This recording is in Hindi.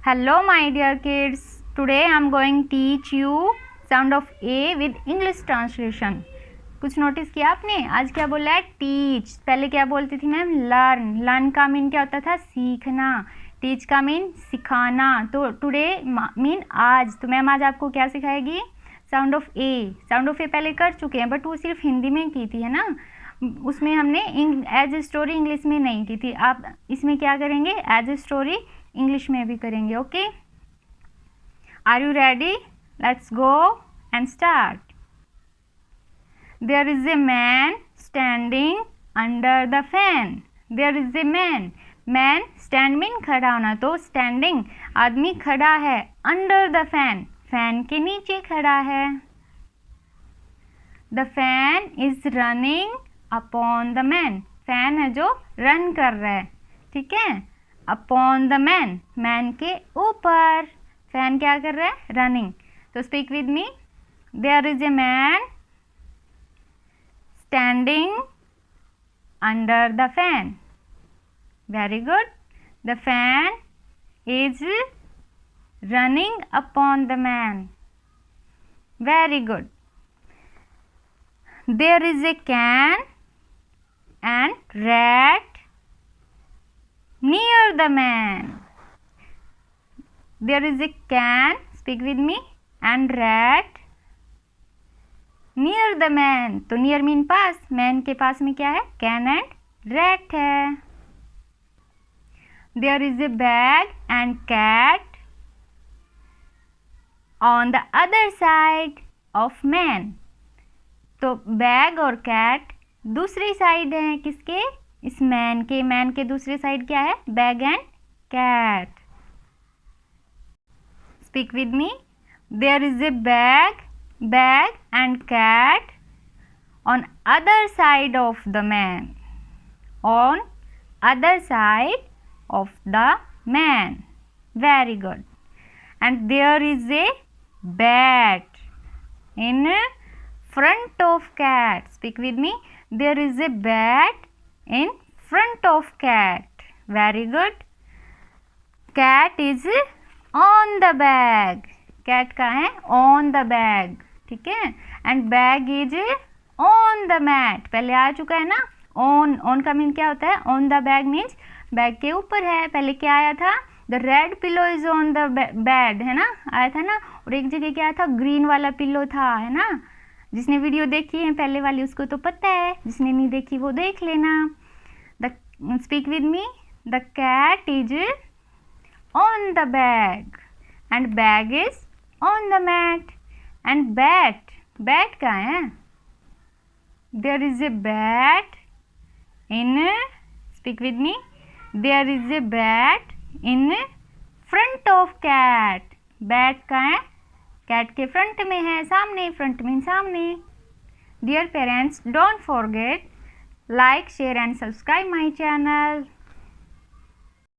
Hello my dear kids, today I am going to teach you sound of A with English translation. कुछ नोटिस किया आपने? आज क्या बोला है? टीच. पहले क्या बोलती थी मैम? लर्न. लर्न का मीन क्या होता था? सीखना. टीच का मीन सिखाना. तो टुडे मीन आज. तो मैम आज आपको क्या सिखाएगी? Sound of A. Sound of A पहले कर चुके हैं बट वो सिर्फ हिंदी में की थी, है ना. उसमें हमने एज ए स्टोरी इंग्लिश में नहीं की थी. आप इसमें क्या करेंगे? एज ए स्टोरी इंग्लिश में भी करेंगे. Okay, are you ready? Let's go and start. There is a man standing under the fan. There is a man. Man stand mean खड़ा होना, तो स्टैंडिंग आदमी खड़ा है. अंडर द फैन, फैन के नीचे खड़ा है. The fan is running upon the man. Fan है जो रन कर रहा है, ठीक है. अपॉन द मैन, मैन के ऊपर. फैन क्या कर रहा है? रनिंग. तो speak with me. There is a man standing under the fan. Very good. The fan is running upon the man. Very good. There is a can and rat near the man. There is a can, speak with me, and rat near the man. तो near मीन पास, man के पास में क्या है? can and rat है. There is a bag and cat on the other side of man. तो बैग और कैट दूसरी साइड है किसके? इस मैन के. मैन के दूसरी साइड क्या है? Bag and cat. Speak with me. There is a bag and cat on other side of the man. On other side of the man. Very good. And there is a bat in front of cat. Speak with me. There is a bat in front of cat. Very good. Cat is on the bag. Cat कहाँ है? On the bag. ठीक है. And bag is on the mat. पहले आ चुका है ना. On का मीन क्या होता है? On the bag means bag के ऊपर है. पहले क्या आया था? The red pillow is on the bed, है ना, आया था ना. और एक जगह क्या आया था? ग्रीन वाला पिल्लो था, है ना. जिसने वीडियो देखी है पहले वाली उसको तो पता है, जिसने नहीं देखी वो देख लेना. The speak with me. The cat is on the bag and bag is on the mat. And bat कहाँ है? There is a bat in, speak with me, there is a bat in front of cat. Bat कहाँ है? कैट के फ्रंट में है, सामने. फ्रंट मीन सामने. Dear parents, don't forget like, share and subscribe my channel.